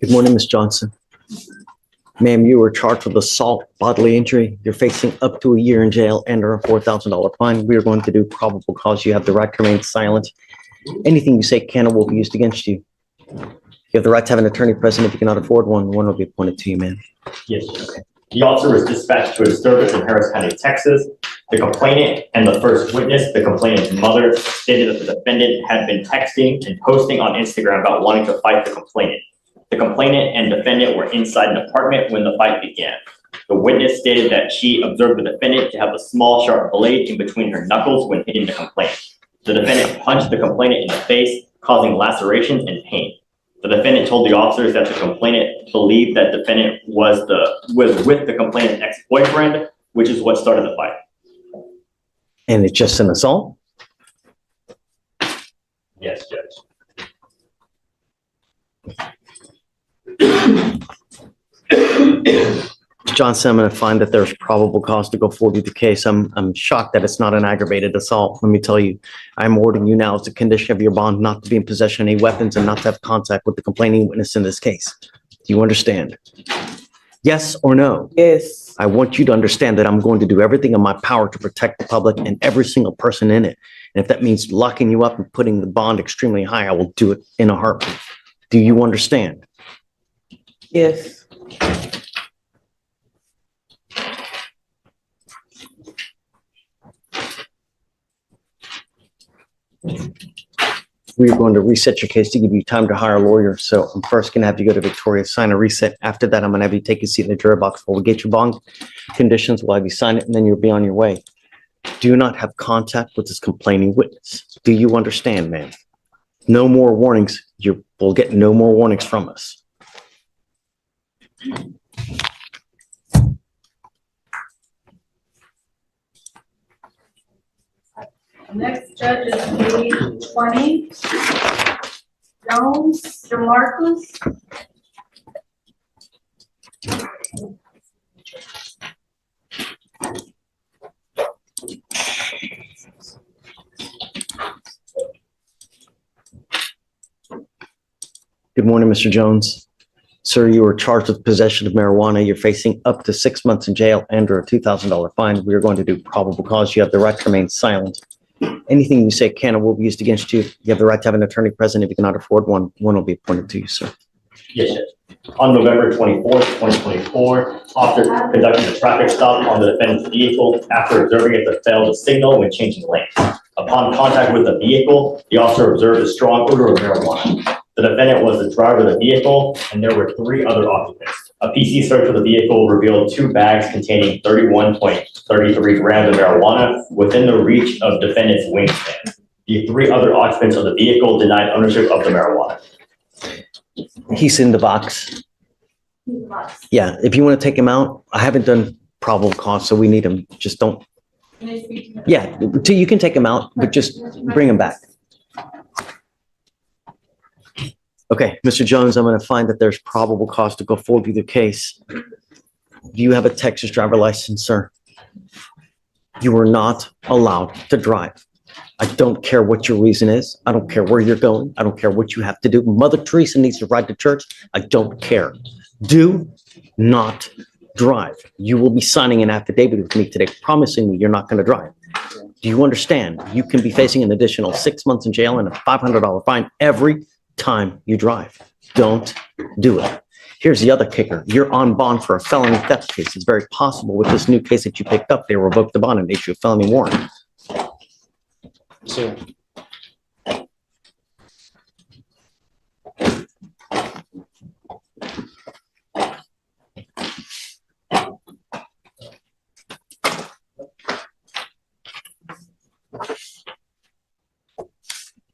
Good morning, Ms. Johnson. Ma'am, you were charged with assault, bodily injury. You're facing up to a year in jail and a $4,000 fine. We are going to do probable cause. You have the right to remain silent. Anything you say can or will be used against you. You have the right to have an attorney present. If you cannot afford one, one will be appointed to you, ma'am. Yes, sir. The officer was dispatched to a service in Harris County, Texas. The complainant and the first witness, the complainant's mother, stated that the defendant had been texting and posting on Instagram about wanting to fight the complainant. The complainant and defendant were inside an apartment when the fight began. The witness stated that she observed the defendant to have a small sharp blade in between her knuckles when hitting the complainant. The defendant punched the complainant in the face, causing lacerations and pain. The defendant told the officers that the complainant believed that the defendant was with the complainant's ex-boyfriend, which is what started the fight. And it's just an assault? Yes, Judge. Johnson, I'm going to find that there's probable cause to go forward with the case. I'm shocked that it's not an aggravated assault. Let me tell you, I'm ordering you now as a condition of your bond not to be in possession of any weapons and not to have contact with the complaining witness in this case. Do you understand? Yes or no? Yes. I want you to understand that I'm going to do everything in my power to protect the public and every single person in it. And if that means locking you up and putting the bond extremely high, I will do it in a heartbeat. Do you understand? Yes. We're going to reset your case to give you time to hire a lawyer. So I'm first going to have you go to Victoria, sign a reset. After that, I'm going to have you take a seat in the jury box. We'll get your bond conditions. We'll have you sign it, and then you'll be on your way. Do not have contact with this complaining witness. Do you understand, ma'am? No more warnings. You will get no more warnings from us. Next judge is page 20. Jones, DeMarcus. Good morning, Mr. Jones. Sir, you are charged with possession of marijuana. You're facing up to 6 months in jail and or a $2,000 fine. We are going to do probable cause. You have the right to remain silent. Anything you say can or will be used against you. You have the right to have an attorney present. If you cannot afford one, one will be appointed to you, sir. Yes, Judge. On November 24th, 2024, officer conducted a traffic stop on the defendant's vehicle after observing it to fail to signal when changing lanes. Upon contact with the vehicle, the officer observed a strong odor of marijuana. The defendant was the driver of the vehicle, and there were 3 other occupants. A PC search of the vehicle revealed 2 bags containing 31.33 grams of marijuana within the reach of defendant's wingspan. The 3 other occupants of the vehicle denied ownership of the marijuana. He's in the box. Yeah, if you want to take him out, I haven't done probable cause, so we need him. Just don't. Yeah, you can take him out, but just bring him back. Okay, Mr. Jones, I'm going to find that there's probable cause to go forward with your case. Do you have a Texas driver license, sir? You are not allowed to drive. I don't care what your reason is. I don't care where you're going. I don't care what you have to do. Mother Teresa needs to ride to church. I don't care. Do not drive. You will be signing an affidavit with me today, promising me you're not going to drive. Do you understand? You can be facing an additional 6 months in jail and a $500 fine every time you drive. Don't do it. Here's the other kicker. You're on bond for a felony theft case. It's very possible with this new case that you picked up, they revoke the bond and issue a felony warrant. So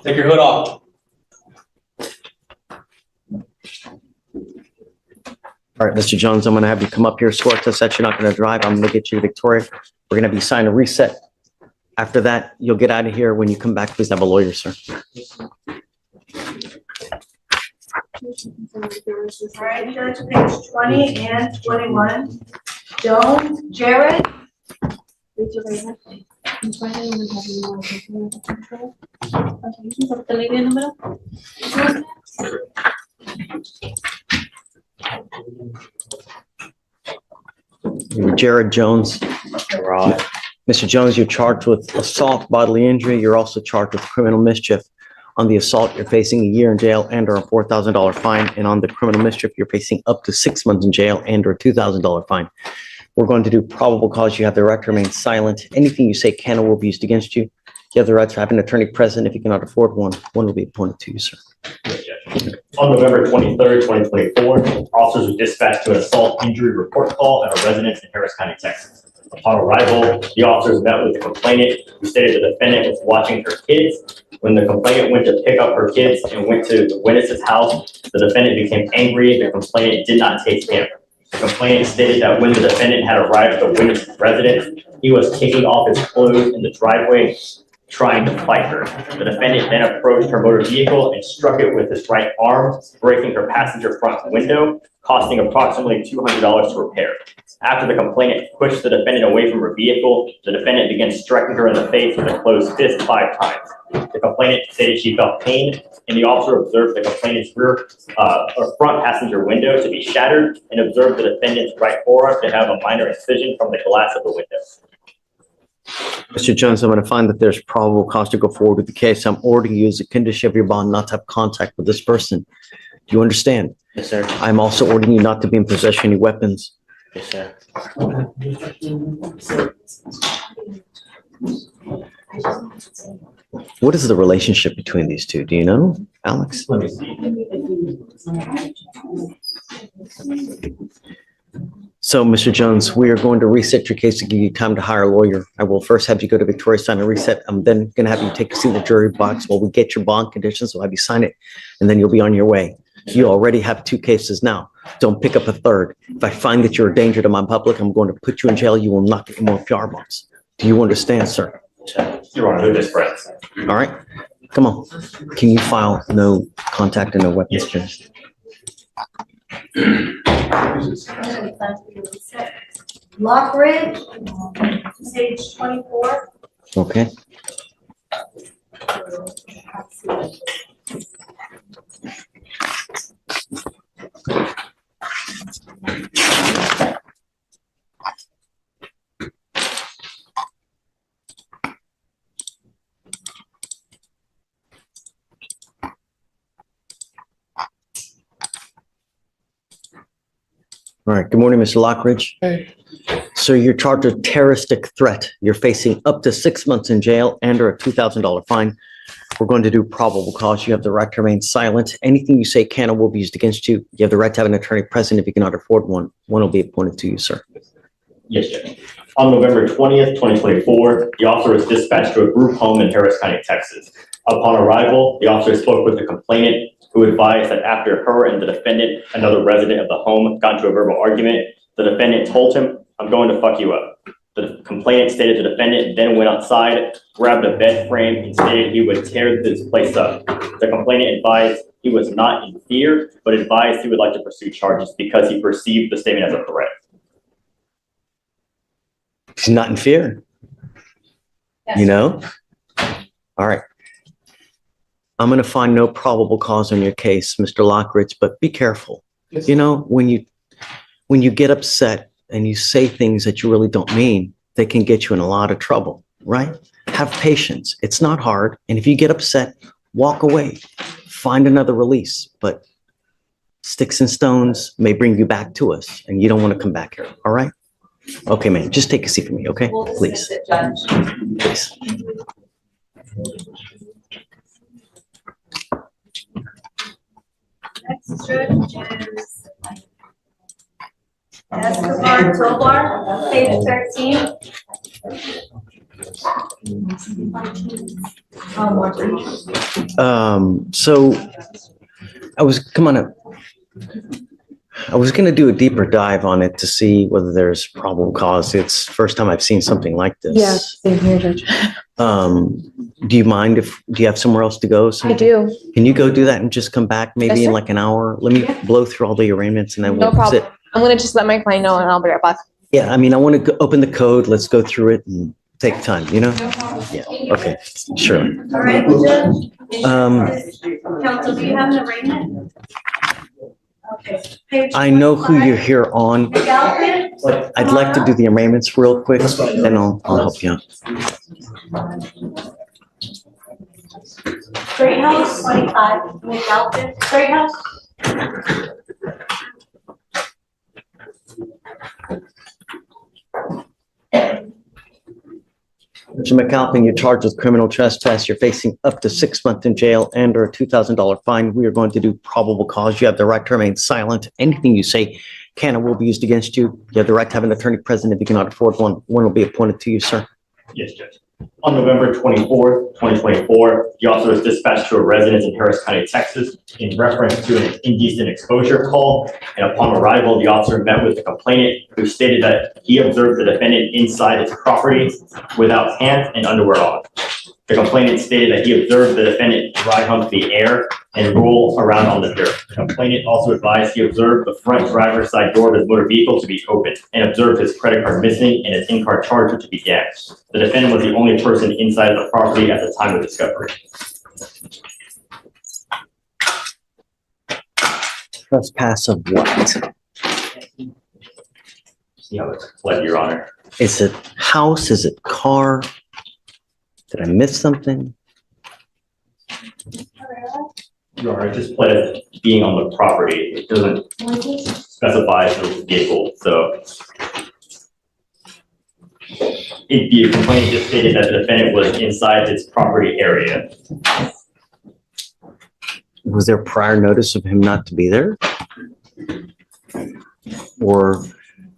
Take your hood off. all right, Mr. Jones, I'm going to have you come up here, swear to us that you're not going to drive. I'm going to get you to Victoria. We're going to have you sign a reset. After that, you'll get out of here. When you come back, please have a lawyer, sir. All right, judge, page 20 and 21. Jones, Jared. Raise your right hand. Okay, you can put the lady in the middle. Jared Jones. Mr. Jones, you're charged with assault, bodily injury. You're also charged with criminal mischief. On the assault, you're facing a year in jail and/or a $4,000 fine. And on the criminal mischief, you're facing up to 6 months in jail and/or a $2,000 fine. We're going to do probable cause. You have the right to remain silent. Anything you say can or will be used against you. You have the right to have an attorney present. If you cannot afford one, one will be appointed to you, sir. On November 23rd, 2024, officers were dispatched to an assault injury report call at a residence in Harris County, Texas. Upon arrival, the officers met with the complainant, who stated the defendant was watching her kids. When the complainant went to pick up her kids and went to the witness's house, the defendant became angry. The complainant did not take him. The complainant stated that when the defendant had arrived at the witness's residence, he was taking off his clothes in the driveway, trying to fight her. The defendant then approached her motor vehicle and struck it with his right arm, breaking her passenger front window, costing approximately $200 to repair. After the complainant pushed the defendant away from her vehicle, the defendant began striking her in the face with a closed fist 5 times. The complainant stated she felt pain, and the officer observed the complainant's front passenger window to be shattered and observed the defendant's right forearm to have a minor incision from the glass of the window. Mr. Jones, I'm going to find that there's probable cause to go forward with the case. I'm ordering you as a condition of your bond not to have contact with this person. Do you understand? Yes, sir. I'm also ordering you not to be in possession of any weapons. Yes, sir. What is the relationship between these two? Do you know, Alex? Let me see. So, Mr. Jones, we are going to reset your case to give you time to hire a lawyer. I will first have you go to Victoria, sign a reset. I'm then going to have you take a seat in the jury box while we get your bond conditions. We'll have you sign it, and then you'll be on your way. You already have 2 cases now. Don't pick up a third. If I find that you're a danger to my public, I'm going to put you in jail. You will not get more PR bonds. Do you understand, sir? Your Honor, they're just friends. All right. Come on. Can you file no contact and no weapons charge? Lockridge, page 24. Okay. All right. Good morning, Mr. Lockridge. Hey. So you're charged with terroristic threat. You're facing up to 6 months in jail and or a $2,000 fine. We're going to do probable cause. You have the right to remain silent. Anything you say can or will be used against you. You have the right to have an attorney present. If you cannot afford one, one will be appointed to you, sir. Yes, sir. On November 20th, 2024, the officer was dispatched to a group home in Harris County, Texas. Upon arrival, the officer spoke with the complainant, who advised that after her and the defendant, another resident of the home, got into a verbal argument, the defendant told him, "I'm going to fuck you up." The complainant stated the defendant then went outside, grabbed a bed frame, and stated he would tear this place up. The complainant advised he was not in fear, but advised he would like to pursue charges because he perceived the statement as a threat. He's not in fear. You know? All right. I'm going to find no probable cause on your case, Mr. Lockridge, but be careful. Yes. You know, when you get upset and you say things that you really don't mean, they can get you in a lot of trouble, right? Have patience. It's not hard. And if you get upset, walk away, find another release, but sticks and stones may bring you back to us and you don't want to come back here. All right? Okay, man, just take a seat for me. Okay, We'll please. dismiss it, Judge. Please. Next judge is Escobar Tobar, page 13. So come on up. I was going to do a deeper dive on it to see whether there's probable cause. It's the first time I've seen something like this. Yes, same here, Judge. Do you mind do you have somewhere else to go? I do. Can you go do that and just come back maybe Yes, in sir. like an hour? Let me blow through all the arraignments and then No we'll problem. sit. I'm gonna just let my client know and I'll be right back. Yeah, I mean, I want to open the code. Let's go through it and take time, you know? Yeah, okay, sure. All right, Judge. Um, Counsel, do you have an arraignment? Okay. Page I know who 25. you're here on. McAlpin, But I'd like to do the arraignments real quick, then I'll help you out. Straight House, 25. McAlpin, Straight House. Mr. McAlpin, you're charged with criminal trespass. You're facing up to 6 months in jail and or a $2,000 fine. We are going to do probable cause. You have the right to remain silent. Anything you say can or will be used against you. You have the right to have an attorney present if you cannot afford one. One will be appointed to you, sir. Yes, Judge. On November 24th, 2024, the officer was dispatched to a residence in Harris County, Texas, in reference to an indecent exposure call. And upon arrival, the officer met with the complainant, who stated that he observed the defendant inside his property without pants and underwear on. The complainant stated that he observed the defendant dry hump the air and roll around on the dirt. The complainant also advised he observed the front driver's side door of his motor vehicle to be open and observed his credit card missing and his in-car charger to be damaged. The defendant was the only person inside the property at the time of discovery. Trespass of what? See how it's pled, Your Honor. Is it house? Is it car? Did I miss something? Your Honor, it just pled as being on the property. It doesn't specify the vehicle, so. The complaint just stated that the defendant was inside his property area. Was there prior notice of him not to be there? Or,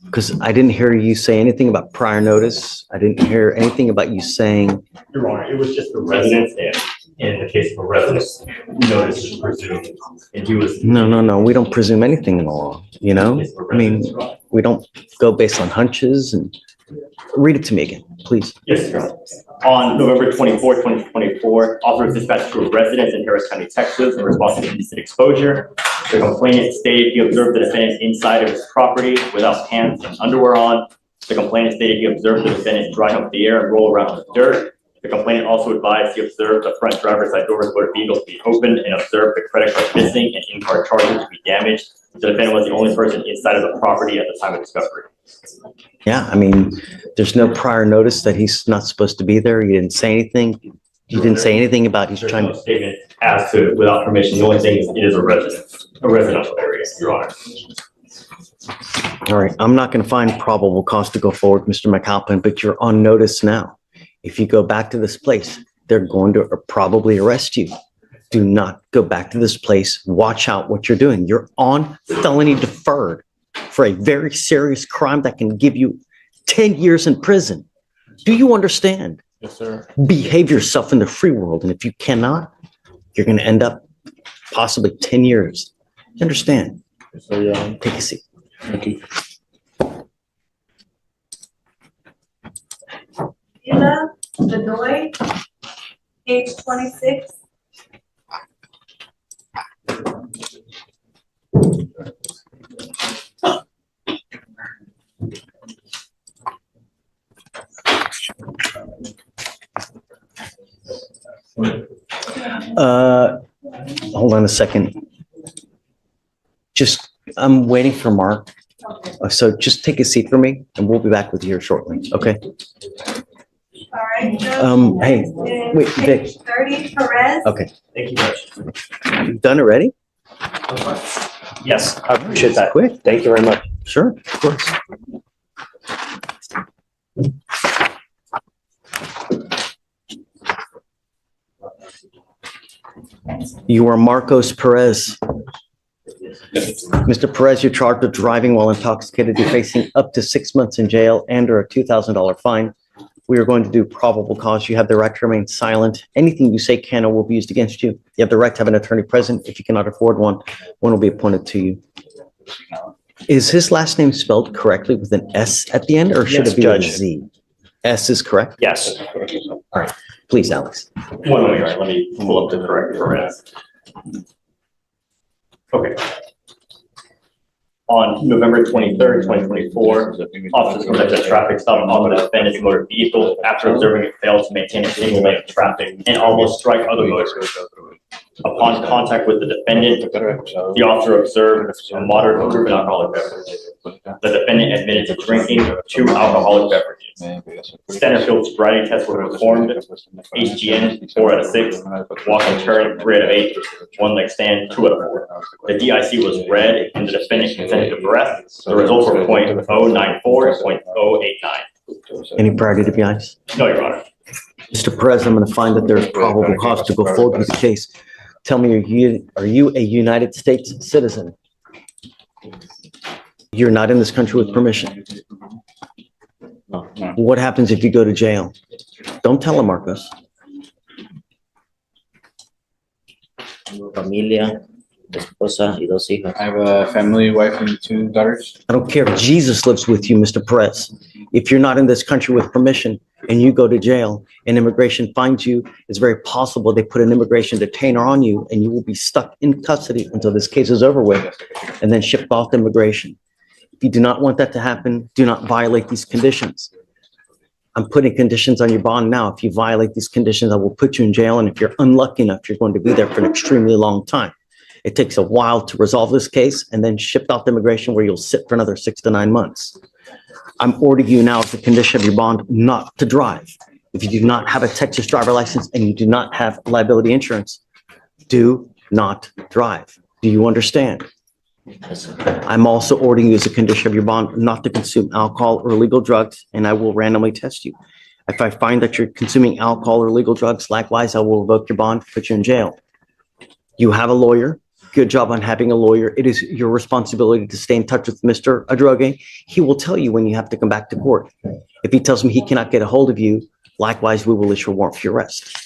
because I didn't hear you say anything about prior notice. I didn't hear anything about you saying, Your Honor, it was just a residence, and in the case of a residence, notice is presumed, and he was. no, we don't presume anything in the law, you know? I mean, we don't go based on hunches and read it to me again, please. Yes, Your Honor. On November 24th, 2024, officer was dispatched to a residence in Harris County, Texas, in response to indecent exposure. The complainant stated he observed the defendant inside of his property without pants and underwear on. The complainant stated he observed the defendant dry hump the air and roll around the dirt. The complainant also advised he observed the front driver's side door of his motor vehicle to be open and observed the credit card missing and in-car charger to be damaged. The defendant was the only person inside of the property at the time of discovery. Yeah, I mean, there's no prior notice that he's not supposed to be there. You didn't say anything. You didn't say anything about he's There's trying no to. statement as to without permission. The only thing is it is a residential area, Your Honor. All right, I'm not going to find probable cause to go forward, Mr. McAlpin, but you're on notice now. If you go back to this place, they're going to probably arrest you. Do not go back to this place. Watch out what you're doing. You're on felony deferred for a very serious crime that can give you 10 years in prison. Do you understand? Yes, sir. Behave yourself in the free world. And if you cannot, you're going to end up possibly 10 years. You understand? Yes, sir, Your Honor. Take a seat. Thank you. Ina Bedoy, age 26. Hold on a second. I'm waiting for Mark. So just take a seat for me and we'll be back with you here shortly. Okay. All right. Hey, wait, Vic. Page 30, Perez. Okay. Thank you, Judge. You've done it already? Yes, I appreciate that. Quick. Thank you very much. Sure, of course. You are Marcos Perez. Mr. Perez, you're charged with driving while intoxicated. You're facing up to 6 months in jail and or a $2,000 fine. We are going to do probable cause. You have the right to remain silent. Anything you say can or will be used against you. You have the right to have an attorney present. If you cannot afford one, one will be appointed to you. Is his last name spelled correctly with an S at the end, or should Yes, it be with a Judge. Z? S is correct? Yes. All right, please, Alex. One moment, let me pull up the correct Perez. Okay. On November 23rd, 2024, officers conducted a traffic stop on the defendant's motor vehicle after observing it failed to maintain a single lane of traffic and almost strike other motorists. Upon contact with the defendant, the officer observed a moderate odor of an alcoholic beverage. The defendant admitted to drinking 2 alcoholic beverages. Centerfield sobriety tests were performed. HGN 4 out of 6, walk and turn 3 out of 8, one leg stand 2 out of 4. The DIC was read and the defendant consented to arrest. The results were .094 and .089. Any priority to be honest? No, Your Honor. Mr. Perez, I'm going to find that there's probable cause to go forward with the case. Tell me, are you a United States citizen? You're not in this country with permission. No. What happens if you go to jail? Don't tell him, Marcos. Familia, esposa y 2 hijas. I have a family, wife, and 2 daughters. I don't care if Jesus lives with you, Mr. Perez. If you're not in this country with permission and you go to jail and immigration finds you, it's very possible they put an immigration detainer on you and you will be stuck in custody until this case is over with and then shipped off to immigration. If you do not want that to happen, do not violate these conditions. I'm putting conditions on your bond now. If you violate these conditions, I will put you in jail. And if you're unlucky enough, you're going to be there for an extremely long time. It takes a while to resolve this case and then shipped off to immigration where you'll sit for another 6 to 9 months. I'm ordering you now as a condition of your bond not to drive. If you do not have a Texas driver license and you do not have liability insurance, do not drive. Do you understand? Yes, sir. I'm also ordering you as a condition of your bond not to consume alcohol or illegal drugs, and I will randomly test you. If I find that you're consuming alcohol or illegal drugs, likewise, I will revoke your bond, put you in jail. You have a lawyer. Good job on having a lawyer. It is your responsibility to stay in touch with Mr. Adroge. He will tell you when you have to come back to court. If he tells me he cannot get a hold of you, likewise, we will issue a warrant for your arrest.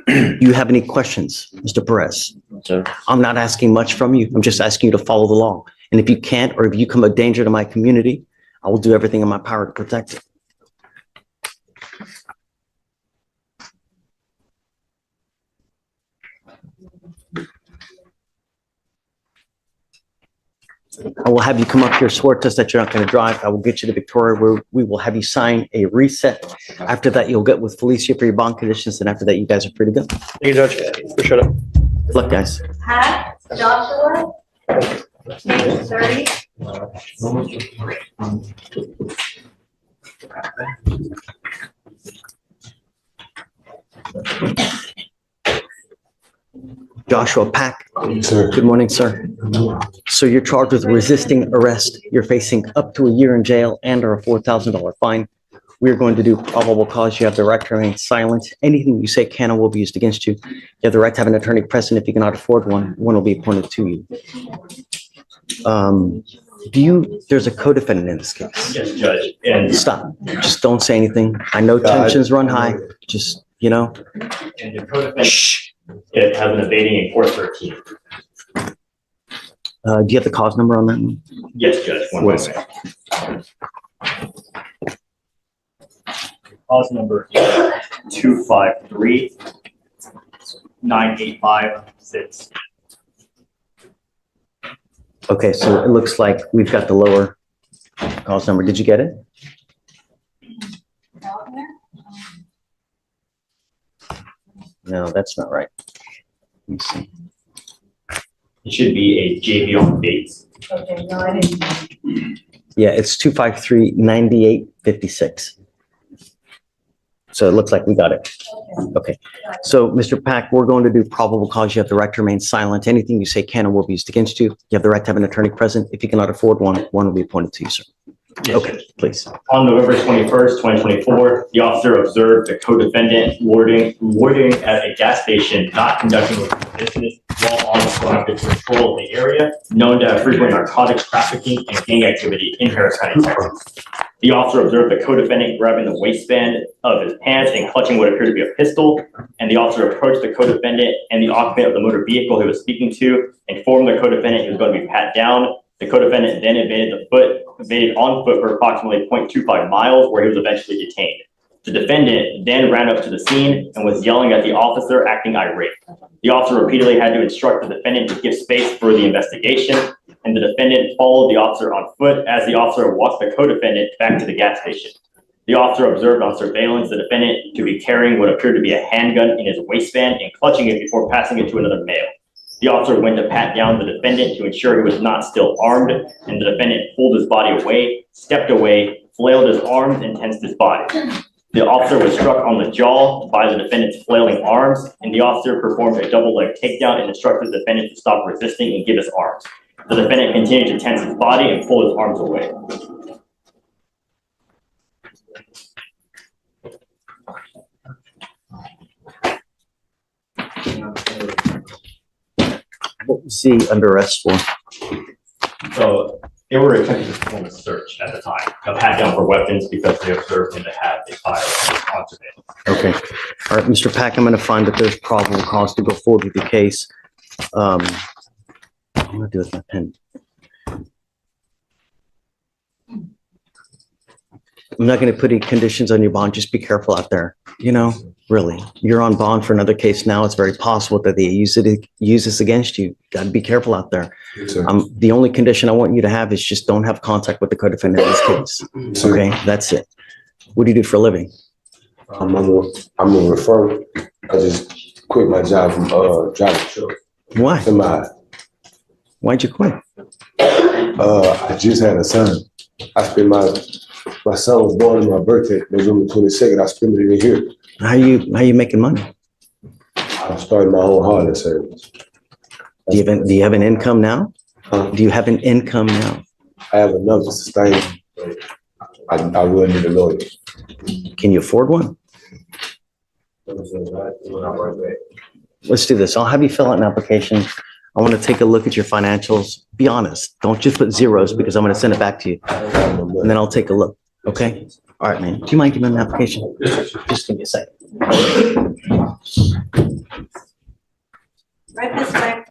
Do you have any questions, Mr. Perez? Sir, I'm not asking much from you. I'm just asking you to follow the law. And if you can't, or if you come a danger to my community, I will do everything in my power to protect it. I will have you come up here, swear to us that you're not going to drive. I will get you to Victoria where we will have you sign a reset. After that, you'll get with Felicia for your bond conditions. And after that, you guys are free to go. Thank you, Judge. Appreciate it. Good luck, guys. Pat Joshua, age 30. Joshua Pack. Sir. Good morning, sir. So you're charged with resisting arrest. You're facing up to a year in jail and or a $4,000 fine. We are going to do probable cause. You have the right to remain silent. Anything you say can and will be used against you. You have the right to have an attorney present. If you cannot afford one, one will be appointed to you. There's a co-defendant in this case. Yes, Judge. And Stop. Just don't say anything. I know tensions run high. Just, and the co-defendant, shh. it has an evading in 413. Do you have the cause number on that one? Yes, Judge. One What is moment. Cause number is 253-9856. Okay, so it looks like we've got the lower cause number. Did you get it? No, that's not right. Let me see. It should be a JV on dates. Okay, no, I didn't. Yeah, it's 253-9856. So it looks like we got it. Okay. So, Mr. Pack, we're going to do probable cause. You have the right to remain silent. Anything you say can and will be used against you. You have the right to have an attorney present. If you cannot afford one, one will be appointed to you, sir. Yes, Okay, Judge. please. On November 21st, 2024, the officer observed the co-defendant loitering at a gas station, not conducting legal business while on proactive patrol of the area, known to have frequent narcotics trafficking and gang activity in Harris County, Texas. The officer observed the co-defendant grabbing the waistband of his pants and clutching what appeared to be a pistol, and the officer approached the co-defendant and the occupant of the motor vehicle he was speaking to, informed the co-defendant he was going to be pat down. The co-defendant then evaded on foot for approximately 0.25 miles, where he was eventually detained. The defendant then ran up to the scene and was yelling at the officer, acting irate. The officer repeatedly had to instruct the defendant to give space for the investigation, and the defendant followed the officer on foot as the officer walked the co-defendant back to the gas station. The officer observed on surveillance the defendant to be carrying what appeared to be a handgun in his waistband and clutching it before passing it to another male. The officer went to pat down the defendant to ensure he was not still armed, and the defendant pulled his body away, stepped away, flailed his arms, and tensed his body. The officer was struck on the jaw by the defendant's flailing arms, and the officer performed a double leg takedown and instructed the defendant to stop resisting and give his arms. The defendant continued to tense his body and pull his arms away. What was he under arrest for? So they were attempting to perform a search at the time, a pat down for weapons because they observed him to have a firearm on surveillance. Okay. All right, Mr. Pack, I'm going to find that there's probable cause to go forward with the case. I'm going to do it with my pen. I'm not going to put any conditions on your bond. Just be careful out there. You know, really, you're on bond for another case now. It's very possible that they use this against you. Got to be careful out there. The only condition I want you to have is just don't have contact with the co-defendant in this case. Okay, that's it. What do you do for a living? I'm a referral. I just quit my job from driving truck. Why? Why'd you quit? I just had a son. I spent my son was born on my birthday, November 22nd. I spent it in here. How you making money? I started my own holiday service. Do you have an income now? Do you have an income now? I have enough to sustain me, but I will need a lawyer. Can you afford one? Let's do this. I'll have you fill out an application. I want to take a look at your financials. Be honest. Don't just put zeros because I'm going to send it back to you. And then I'll take a look. Okay? All right, man. Do you mind giving me an application? Just give me a second. Right this way.